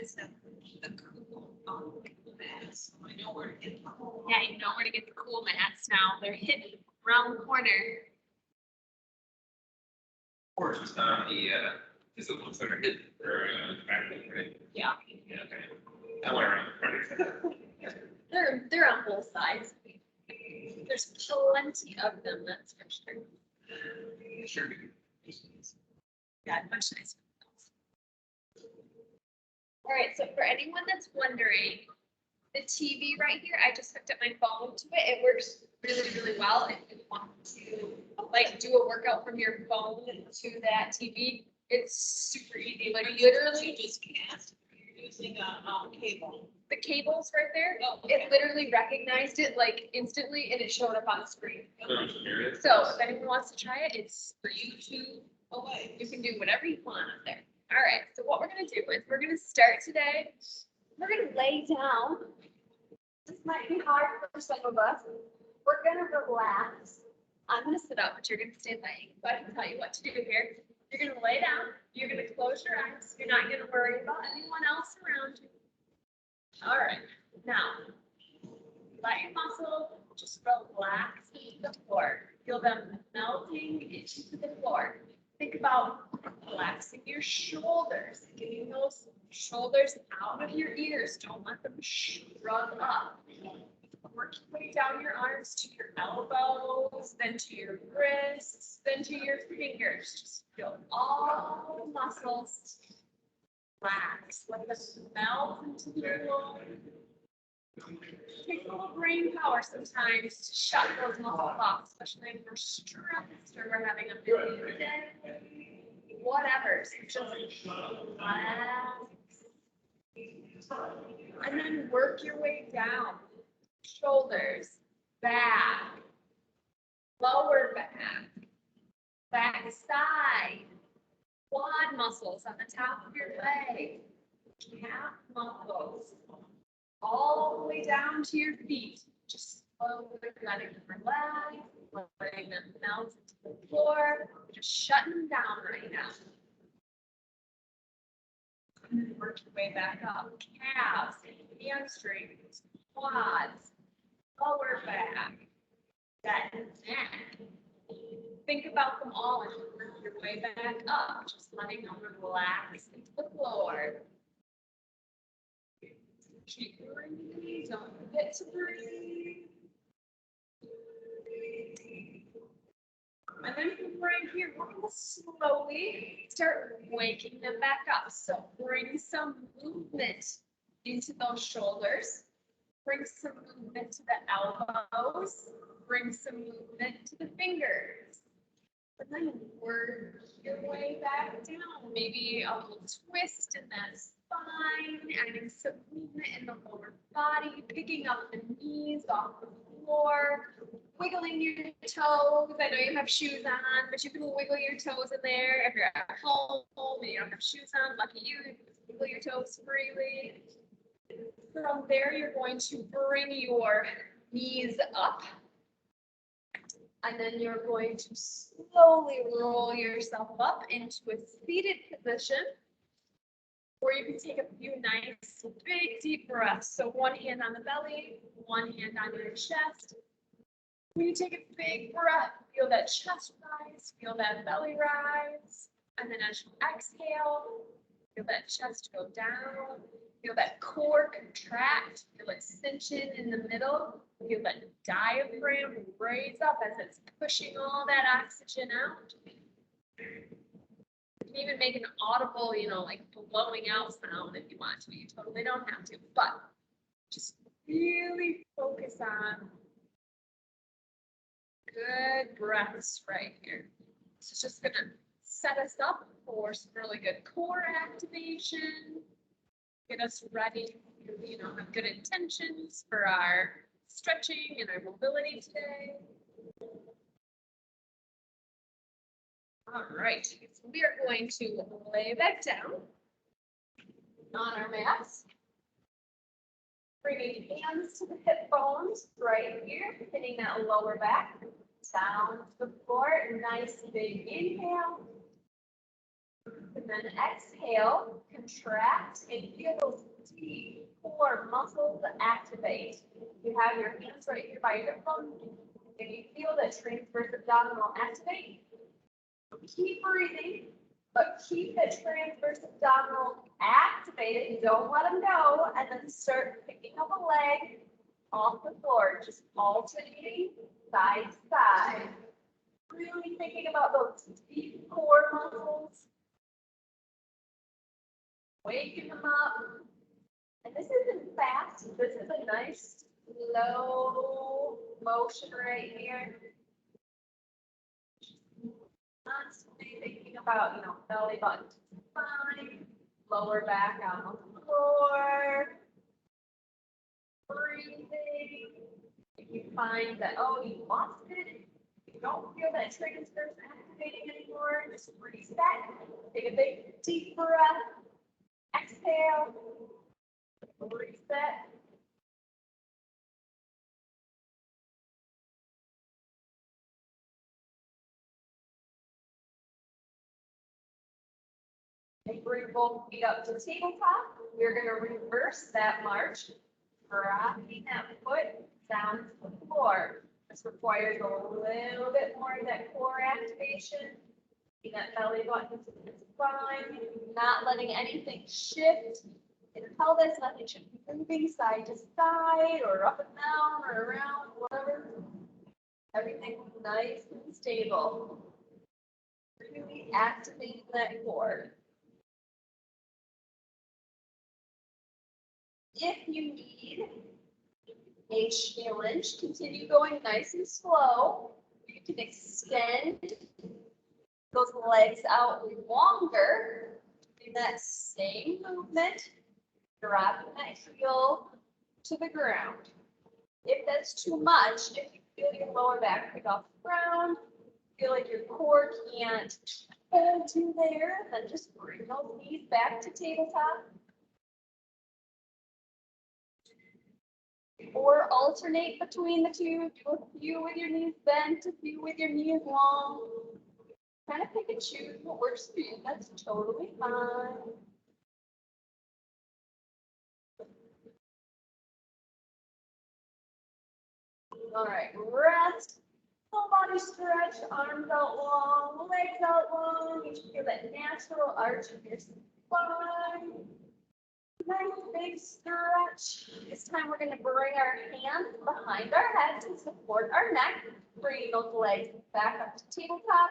just have the cool mats. So I know where to get them. Yeah, you know where to get the cool mats now. They're hidden around the corner. Or just on the, is the ones that are hidden or the back end, right? Yeah. Yeah, okay. I went around the front. They're on both sides. There's plenty of them, that's for sure. Sure. Yeah, much nicer. All right, so for anyone that's wondering, the TV right here, I just hooked up my phone to it. It works really, really well. If you want to like do a workout from your phone to that TV, it's super easy. Like literally, You just cast, you're using a cable. the cable's right there. Oh, It literally recognized it like instantly, and it showed up on the screen. So if anyone wants to try it, it's for you to away. You can do whatever you want up there. All right, so what we're gonna do is we're gonna start today. We're gonna lay down. This might be hard for some of us. We're gonna relax. I'm gonna sit up, but you're gonna stay laying. So I can tell you what to do here. You're gonna lay down. You're gonna close your eyes. You're not gonna worry about anyone else around you. All right, now let your muscles just relax into the floor. Feel them melting into the floor. Think about relaxing your shoulders, getting those shoulders out of your ears. Don't let them shrug up. Work your way down your arms to your elbows, then to your wrists, then to your fingers. Just feel all the muscles relax. Let them melt into the floor. Takes a little brain power sometimes to shut those muscles off, especially if we're stressed or we're having a busy day. Whatever. So just relax. And then work your way down. Shoulders, back, lower back side, quad muscles on the top of your leg, calf muscles, all the way down to your feet. Just slowly letting them relax, letting them melt into the floor, just shutting them down right now. And then work your way back up. Calves, hamstrings, quads, lower back, that neck. Think about them all and work your way back up, just letting them relax into the floor. Keep breathing, don't forget to breathe. And then from right here, we're going to slowly start waking them back up. So bring some movement into those shoulders. Bring some movement to the elbows. Bring some movement to the fingers. And then work your way back down. Maybe a little twist in that spine, adding some movement in the lower body, picking up the knees off the floor, wiggling your toes. I know you have shoes on, but you can wiggle your toes in there. If you're at home and you don't have shoes on, lucky you, you can wiggle your toes freely. From there, you're going to bring your knees up. And then you're going to slowly roll yourself up into a seated position where you can take a few nice, big, deep breaths. So one hand on the belly, one hand on your chest. When you take a big breath, feel that chest rise, feel that belly rise. And then as you exhale, feel that chest go down, feel that core contract, feel it cinch in the middle. Feel that diaphragm raise up as it's pushing all that oxygen out. You can even make an audible, like blowing out sound if you want to. You totally don't have to, but just really focus on good breaths right here. This is just gonna set us up for some really good core activation, get us ready, have good intentions for our stretching and our mobility today. All right, so we are going to lay back down on our mats. Bringing hands to the hip bones right here, hitting that lower back, down to the floor. Nice big inhale. And then exhale, contract, and feel those deep core muscles activate. You have your hands right here by your thumb. If you feel the transverse abdominal activate, keep breathing, but keep the transverse abdominal activated. Don't let them go, and then start picking up a leg off the floor, just alternating side to side. Really thinking about those deep core muscles, waking them up. And this isn't fast, this is a nice slow motion right here. Constantly thinking about, belly button to spine, lower back on the floor, breathing. If you find that, you lost it, you don't feel that transverse activating anymore, just reset. Take a big deep breath. Exhale. Reset. And bring both feet up to tabletop. We're going to reverse that march, dropping that foot down to the floor. This requires a little bit more of that core activation. That belly button to the spine, not letting anything shift in the pelvis, nothing should be moving side to side or up and down or around, whatever. Everything nice and stable. Really activating that core. If you need a challenge, continue going nice and slow. You can extend those legs out longer. Do that same movement, dropping that heel to the ground. If that's too much, if you feel your lower back pick off the ground, feel like your core can't hold you there, then just bring those knees back to tabletop. Or alternate between the two. Do a few with your knees bent, a few with your knees long. Kind of pick and choose what works for you. That's totally fine. All right, rest. Full body stretch, arms out long, legs out long. You should feel that natural arch of your spine. Nice big stretch. This time we're going to bring our hands behind our head to support our neck. Bringing those legs back up to tabletop.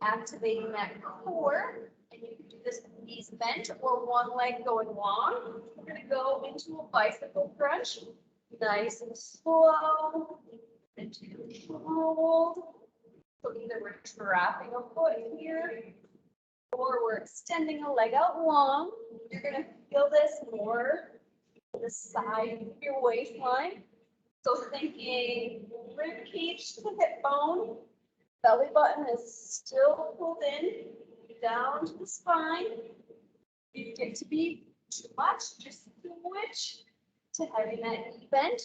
Activating that core. And you can do this with knees bent or one leg going long. We're going to go into a bicycle crunch. Nice and slow and controlled. So either we're dropping a foot here or we're extending a leg out long. You're going to feel this more to the side of your waistline. So thinking rib cage to the hip bone, belly button is still pulled in down to the spine. If you get to be too much, just switch to having that knee bent.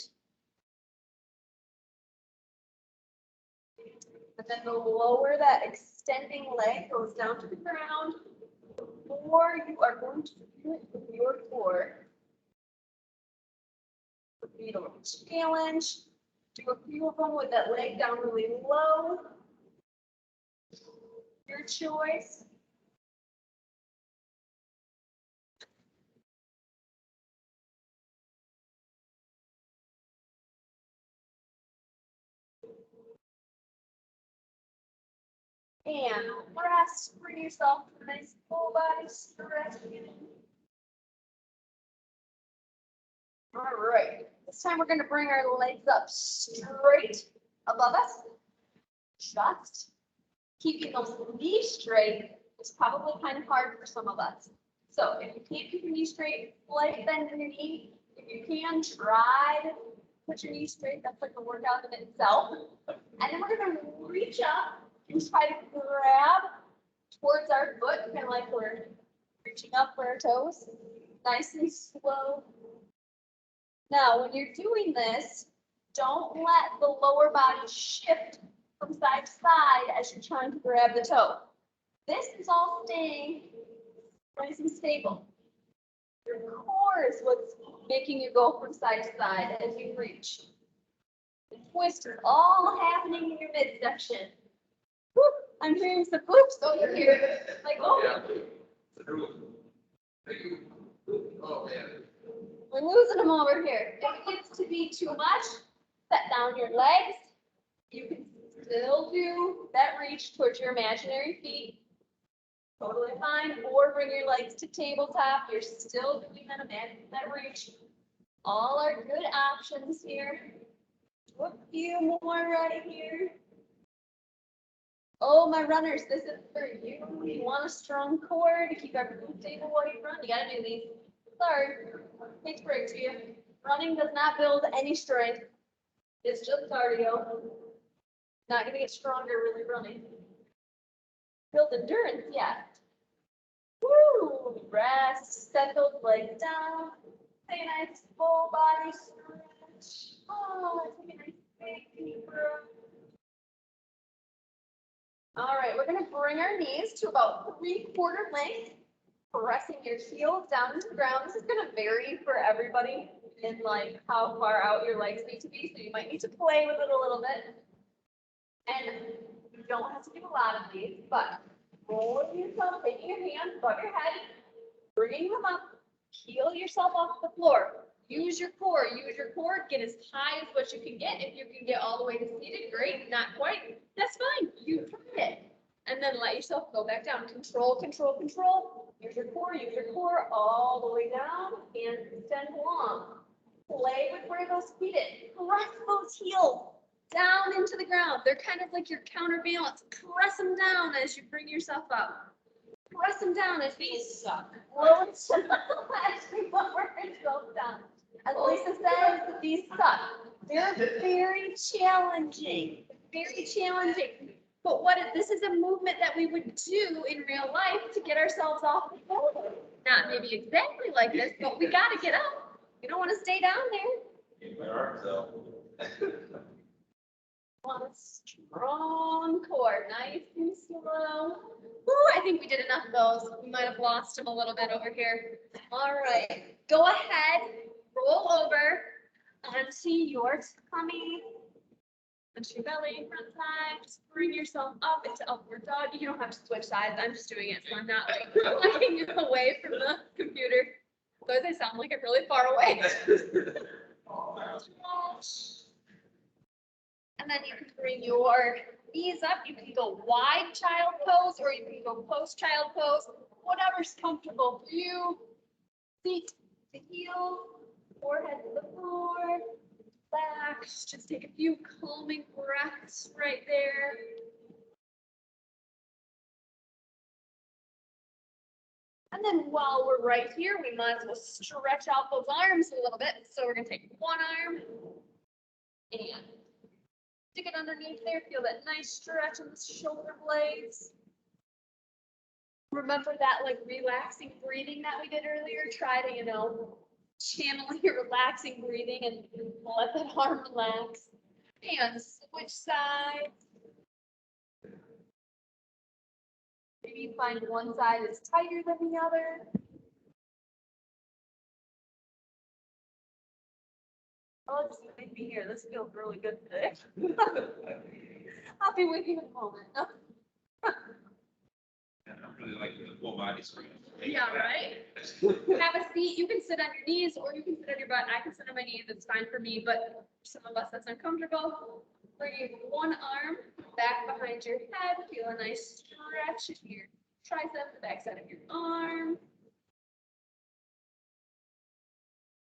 And then the lower that extending leg goes down to the ground, the more you are going to do it with your core. Be a little challenge. Do a few of them with that leg down really low. Your choice. And rest, bring yourself to a nice full body stretch. All right, this time we're going to bring our legs up straight above us. Just keeping those knees straight is probably kind of hard for some of us. So if you can't keep your knee straight, leg bend in your knee. If you can, try to put your knee straight. That's like a workout in itself. And then we're going to reach up and try to grab towards our foot, kind of like we're reaching up for our toes. Nice and slow. Now, when you're doing this, don't let the lower body shift from side to side as you're trying to grab the toe. This is all staying nice and stable. Your core is what's making you go from side to side as you reach. The twist is all happening in your midsection. Whoop, I'm hearing some whoops over here. Like, oh, Oh, yeah. we're losing them over here. If it gets to be too much, set down your legs. You can still do that reach towards your imaginary feet. Totally fine. Or bring your legs to tabletop. You're still doing that reach. All are good options here. A few more right here. Oh, my runners, this is for you. You want a strong core to keep everything stable while you run. You gotta do these. Sorry, hate to break to you. Running does not build any strength. It's just cardio. Not gonna get stronger really running. Build endurance, yeah. Woo! Rest, set those legs down. Take a nice full body stretch. Oh, take a nice big deep breath. All right, we're gonna bring our knees to about 3/4 length, pressing your heels down to the ground. This is gonna vary for everybody in like how far out your legs need to be, so you might need to play with it a little bit. And you don't have to do a lot of these, but rolling yourself, taking your hands above your head, bringing them up, peel yourself off the floor. Use your core, get as high as what you can get. If you can get all the way to seated, great, not quite, that's fine, you tried it. And then let yourself go back down, control, control, control. Use your core all the way down and extend long. Play with where those feet is, press those heels down into the ground. They're kind of like your counterbalance. Press them down as you bring yourself up. Press them down as these suck. Lower to the left, lower yourself down. As Lisa says, these suck. They're very challenging. Very challenging. But this is a movement that we would do in real life to get ourselves off the floor. Not maybe exactly like this, but we gotta get up. We don't want to stay down there. Keep my arms out. Want a strong core, nice and slow. Woo, I think we did enough of those. We might have lost them a little bit over here. All right, go ahead, roll over onto your tummy, onto your belly, front side. Just bring yourself up into upward dog. You don't have to switch sides. I'm just doing it so I'm not like looking away from the computer. Otherwise, I sound like I'm really far away. And then you can bring your knees up. You can go wide child pose or you can go post child pose, whatever's comfortable for you. Feet to heel, forehead to the floor, relax. Just take a few calming breaths right there. And then while we're right here, we might as well stretch out those arms a little bit. So we're gonna take one arm and stick it underneath there, feel that nice stretch in the shoulder blades. Remember that like relaxing breathing that we did earlier? Try to, channel your relaxing breathing and let that arm relax. And switch sides. Maybe you find one side is tighter than the other. Oh, just make me here. This feels really good today. I'll be with you in a moment. I'm really liking the full body screen. Yeah, right? Have a seat. You can sit on your knees or you can sit on your butt. I can sit on my knees. It's fine for me, but for some of us that's uncomfortable. Bring one arm back behind your head. Feel a nice stretch in your tricep, the back side of your arm.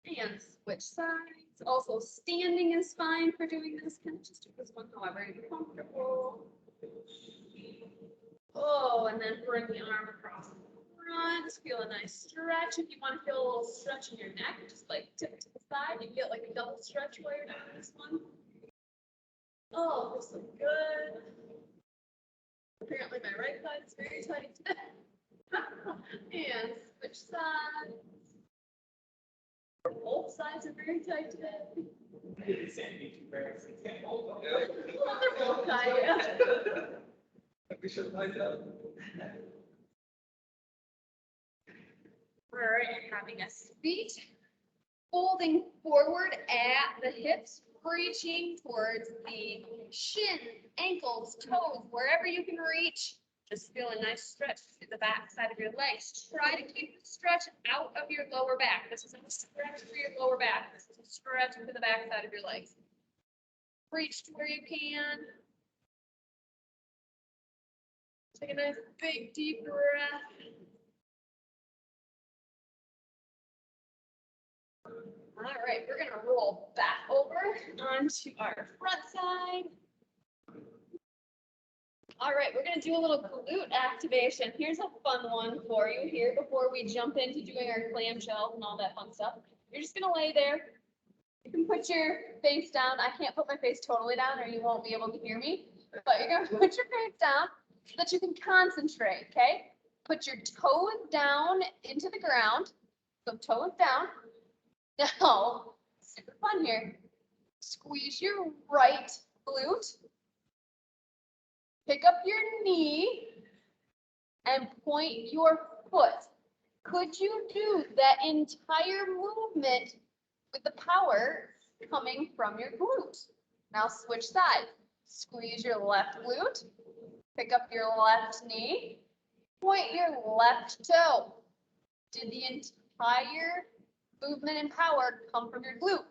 And switch sides. Also, standing is fine for doing this. Kind of just do this one however you're comfortable. Oh, and then bring the arm across the front. Feel a nice stretch. If you want to feel a little stretch in your neck, just like tip to the side. You get like a double stretch while you're doing this one. Oh, this looks good. Apparently my right side is very tight today. And switch sides. Both sides are very tight today. Well, they're both tight, yeah. We should find out. All right, having us feet folding forward at the hips, reaching towards the shin, ankles, toes, wherever you can reach. Just feel a nice stretch through the back side of your legs. Try to keep the stretch out of your lower back. This is a stretch for your lower back. This is a stretch for the back side of your legs. Reach to where you can. Take a nice big deep breath. All right, we're gonna roll back over onto our front side. All right, we're gonna do a little glute activation. Here's a fun one for you here before we jump into doing our clamshell and all that fun stuff. You're just gonna lay there. You can put your face down. I can't put my face totally down or you won't be able to hear me, but you're gonna put your face down so that you can concentrate, okay? Put your toes down into the ground. So toes down. Now, super fun here. Squeeze your right glute. Pick up your knee and point your foot. Could you do that entire movement with the power coming from your glute? Now switch sides. Squeeze your left glute. Pick up your left knee. Point your left toe. Did the entire movement and power come from your glute?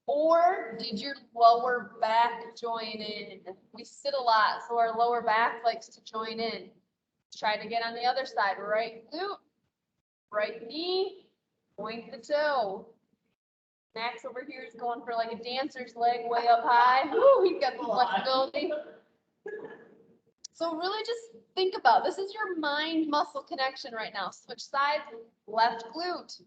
Or did your lower back join in? We sit a lot, so our lower back likes to join in. Try to get on the other side. Right glute, right knee, point the toe. Max over here is going for like a dancer's leg way up high. Woo, he's got the flexibility. So really just think about, this is your mind muscle connection right now. Switch sides, left glute.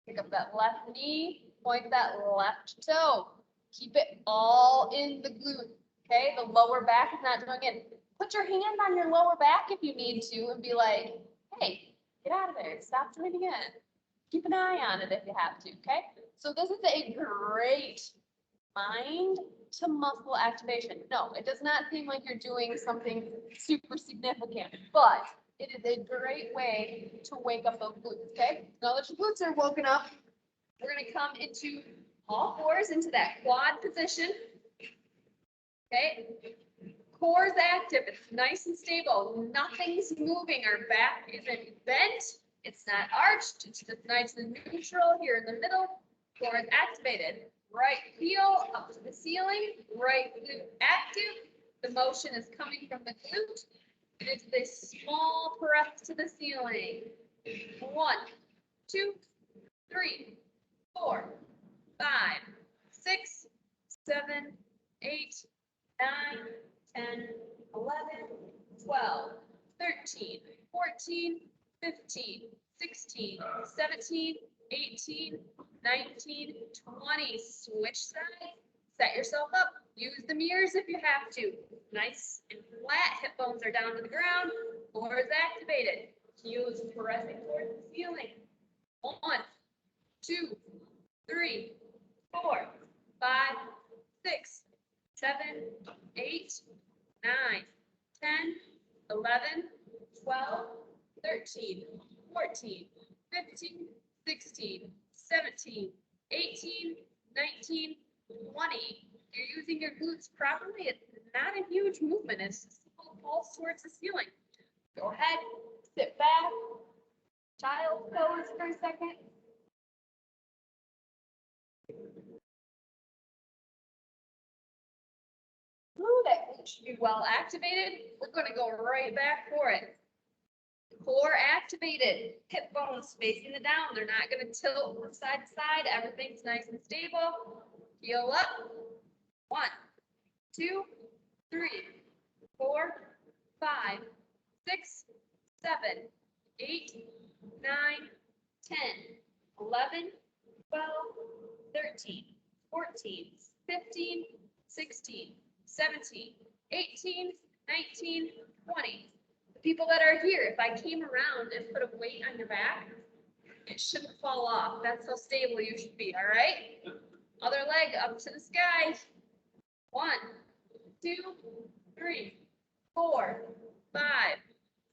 Pick up that left knee, point that left toe. Keep it all in the glute, okay? The lower back is not doing it. Put your hand on your lower back if you need to and be like, hey, get out of there, stop doing it again. Keep an eye on it if you have to, okay? So this is a great mind to muscle activation. No, it does not seem like you're doing something super significant, but it is a great way to wake up those glutes, okay? Now that your glutes are woken up, we're gonna come into all fours into that quad position. Okay? Core is active, it's nice and stable, nothing's moving, our back isn't bent, it's not arched, it's just nice and neutral here in the middle. Core is activated. Right heel up to the ceiling, right glute active. The motion is coming from the glute. It is this small press to the ceiling. 1, 2, 3, 4, 5, 6, 7, 8, 9, 10, 11, 12, 13, 14, 15, 16, 17, 18, 19, 20. Switch sides. Set yourself up. Use the mirrors if you have to. Nice and flat. Hip bones are down to the ground. Core is activated. Heels pressing towards the ceiling. 1, 2, 3, 4, 5, 6, 7, 8, 9, 10, 11, 12, 13, 14, 15, 16, 17, 18, 19, 20. You're using your glutes properly. It's not a huge movement. It's just a little pulse towards the ceiling. Go ahead, sit back, child's pose for a second. Ooh, that glute should be well activated. We're going to go right back for it. Core activated, hip bones facing the down. They're not going to tilt from side to side. Everything's nice and stable. Heel up. 1, 2, 3, 4, 5, 6, 7, 8, 9, 10, 11, 12, 13, 14, 15, 16, 17, 18, 19, 20. People that are here, if I came around and put a weight on your back, it shouldn't fall off. That's how stable you should be, all right? Other leg up to the sky. 1, 2, 3, 4, 5,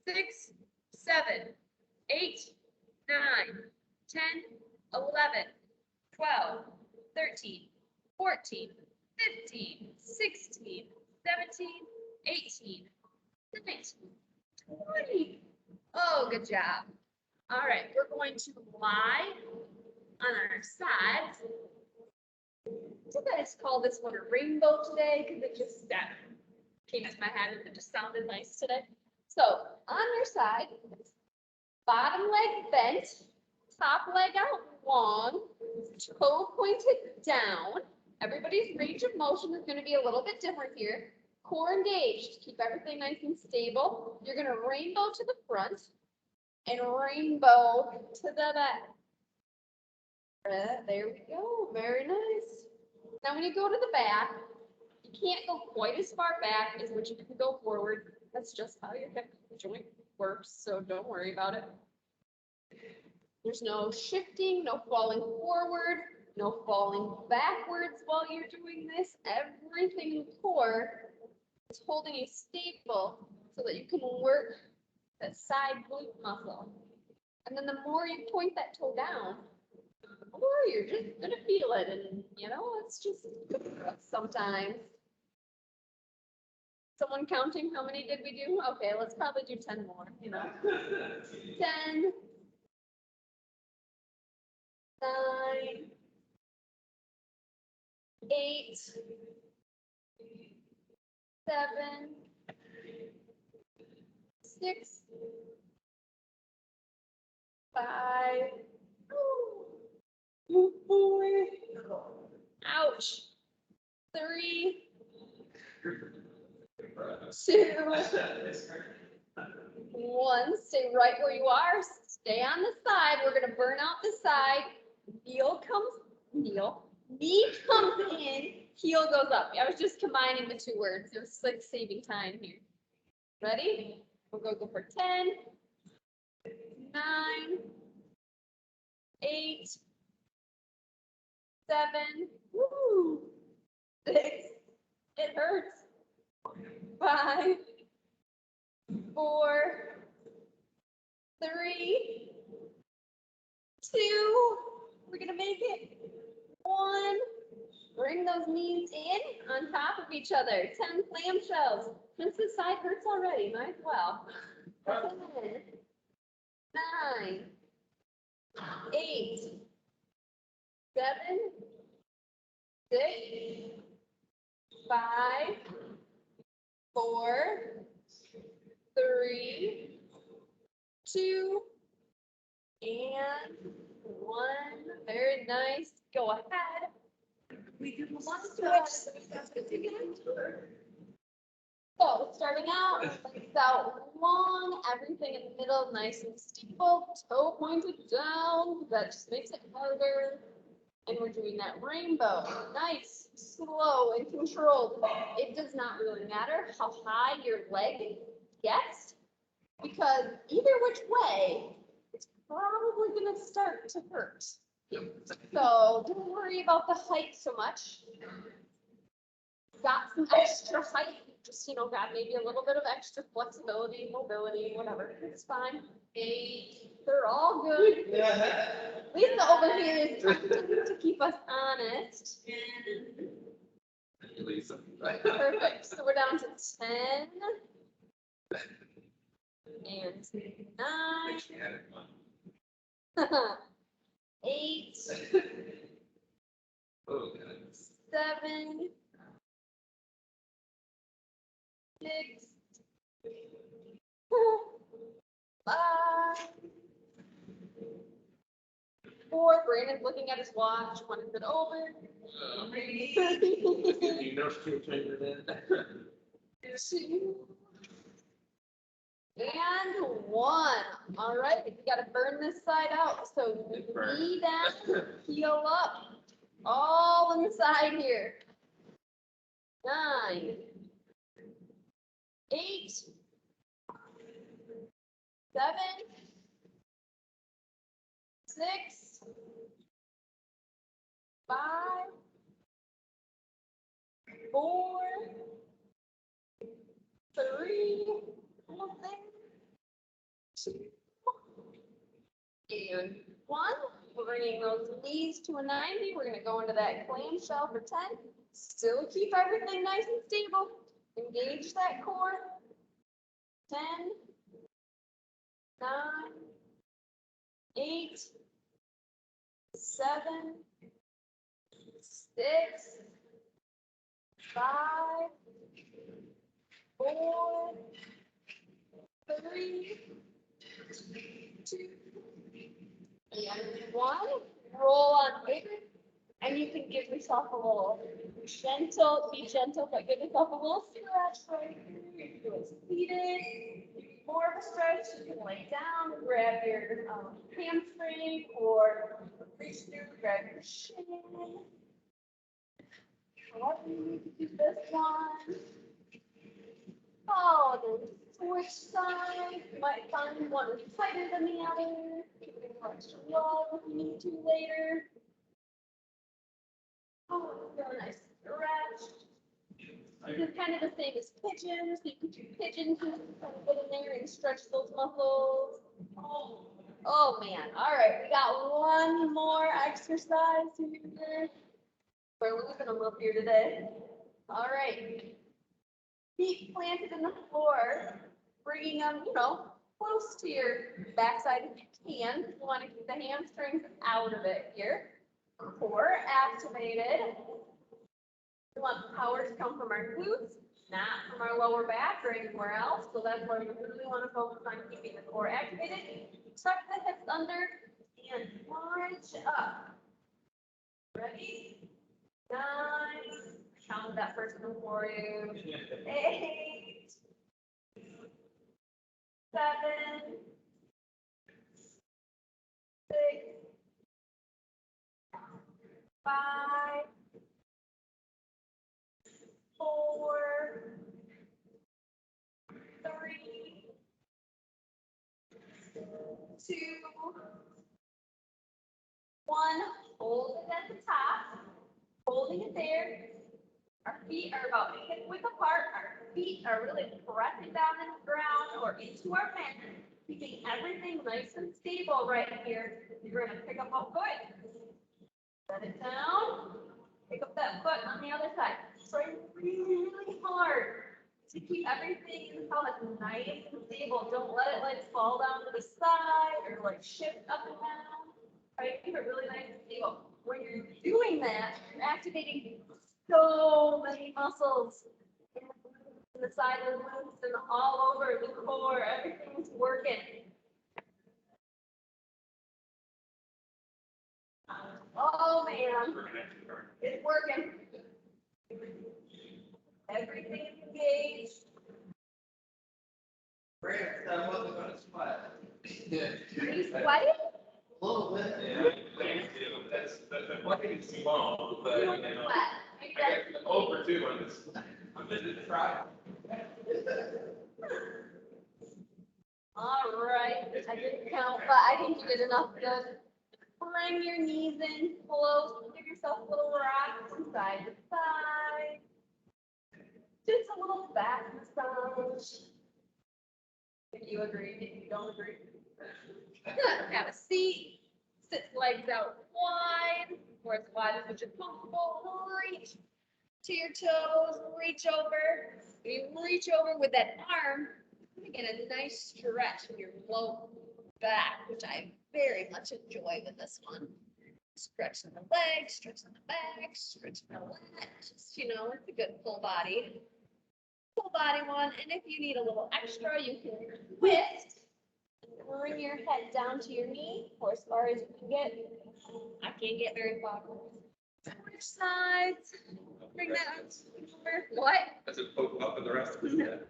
6, 7, 8, 9, 10, 11, 12, 13, 14, 15, 16, 17, 18, 19, 20. Oh, good job. All right, we're going to lie on our sides. I think I just call this one a rainbow today because it just that came to my head and it just sounded nice today. So on your side, bottom leg bent, top leg out long, toe pointed down. Everybody's range of motion is going to be a little bit different here. Core engaged, keep everything nice and stable. You're going to rainbow to the front and rainbow to the back. There we go, very nice. Now when you go to the back, you can't go quite as far back as what you can go forward. That's just how your hip joint works, so don't worry about it. There's no shifting, no falling forward, no falling backwards while you're doing this. Everything in the core is holding you stable so that you can work that side glute muscle. And then the more you point that toe down, the more you're just gonna feel it. And you know, it's just sometimes. Someone counting, how many did we do? Okay, let's probably do 10 more, you know. 10, 9, 8, 7, 6, 5, 4, ouch, 3, 2, 1. Stay right where you are. Stay on the side. We're gonna burn out the side. Knee comes in, heel goes up. I was just combining the two words. It was like saving time here. Ready? We'll go for 10, 9, 8, 7, woo, 6, it hurts, 5, 4, 3, 2, we're gonna make it, 1, bring those knees in on top of each other, 10 clamshells, since this side hurts already, might as well, 10, 9, 8, 7, 6, 5, 4, 3, 2, and 1. Very nice. Go ahead. We do one So starting out, legs out long, everything in the middle, nice and steeple, toe pointed down. That just makes it harder. And we're doing that rainbow. Nice, slow, and controlled. It does not really matter how high your leg gets, because either which way, it's probably gonna start to hurt. So don't worry about the height so much. Got some extra height, just, you know, got maybe a little bit of extra flexibility, mobility, whatever, it's fine. 8, they're all good. Lisa over here is attempting to keep us honest. Lisa. Perfect, so we're down to 10. And 9. Makes me have it fun. 8, Oh, goodness. 7, 6, 5, 4. Brandon's looking at his watch. When is it over? You know she'll change it in. 2, and 1. All right, we got to burn this side out. So knee down, heel up, all on the side here. 9, 8, 7, 6, 5, 4, 3, almost there. And 1. bringing those knees to a 90. We're gonna go into that clamshell for 10. Still keep everything nice and stable. Engage that core. 10, 9, 8, 7, 6, 5, 4, 3, 2, and 1. Roll on over, and you can give yourself a little gentle, be gentle, but give yourself a little stretch right here. You can do it seated. More of a stretch, you can lay down, grab your hamstring, or reach through, grab your shin. However you need to do this one. Oh, then switch sides. You might find one is tighter than the other. You can extra love if you need to later. Oh, feel a nice stretch. This is kind of the same as pigeons. So you can do pigeons, you can kind of get in there and stretch those muscles. Oh man. All right, we got one more exercise here. We're losing them up here today. All right. Feet planted in the floor, bringing them, close to your backside if you can. You want to keep the hamstrings out of it here. Core activated. We want power to come from our glutes, not from our lower back or anywhere else. So that's why we really want to focus on keeping the core activated. Tuck the hips under and march up. Ready? 9. Count that first one for you. 8. 7. 6. 5. 4. 3. 2. 1. Hold it at the top. Holding it there. Our feet are about hip width apart. Our feet are really pressing down in the ground or into our mat, keeping everything nice and stable right here. You're going to pick up a foot. Set it down. Pick up that foot on the other side. Try really hard to keep everything in the pelvis nice and stable. Don't let it like fall down to the side or like shift up and down. Try to keep it really nice and stable. When you're doing that, you're activating so many muscles in the side of the glutes and all over the core. Everything's working. Oh man, it's working. Everything's engaged. Great, I wasn't gonna sweat. Are you sweating? A little bit. Yeah, that's one thing is small, but You you don't know, sweat. Maybe I that's- got over 2 on this. I'm gonna try. All right, I didn't count, but I think you did enough good. Bring your knees in close, give yourself a little rock from side to side. Just a little back massage. If you agree, if you don't agree. Good, have a seat, sit legs out wide, or as wide as you're comfortable, reach to your toes, reach over. When you reach over with that arm, you get a nice stretch in your low back, which I very much enjoy with this one. Stretch in the legs, stretch in the back, stretch in the lat. Just, it's a good full body one. And if you need a little extra, you can twist. Bring your head down to your knee, or as far as you can get. I can't get very far. Switch sides. Bring that over. What? That's a poke up in the rest of the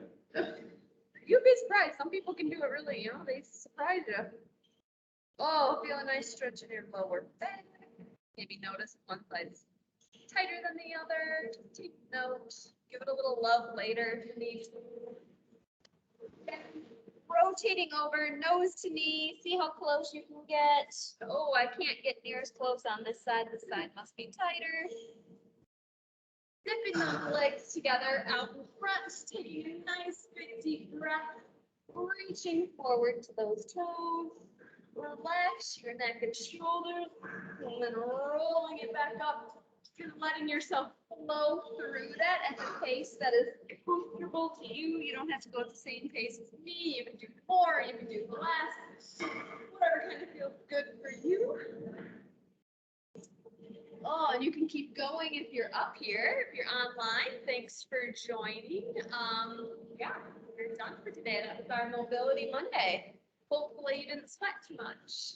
You'd be surprised. Some people can do it really, they surprise you. Oh, feel a nice stretch in your lower back. Maybe notice one side's tighter than the other. Just take note. Give it a little love later if you need to. And rotating over, nose to knee. See how close you can get. Oh, I can't get near as close on this side. This side must be tighter. Zipping those legs together out in front, taking a nice big deep breath, reaching forward to those toes. Relax your neck and shoulders, and then rolling it back up. Kind of letting yourself flow through that at the pace that is comfortable to you. You don't have to go at the same pace as me. You can do more, you can do less, whatever kind of feels good for you. Oh, and you can keep going if you're up here, if you're online. Thanks for joining. Yeah, we're done for today. That was our Mobility Monday. Hopefully you didn't sweat too much.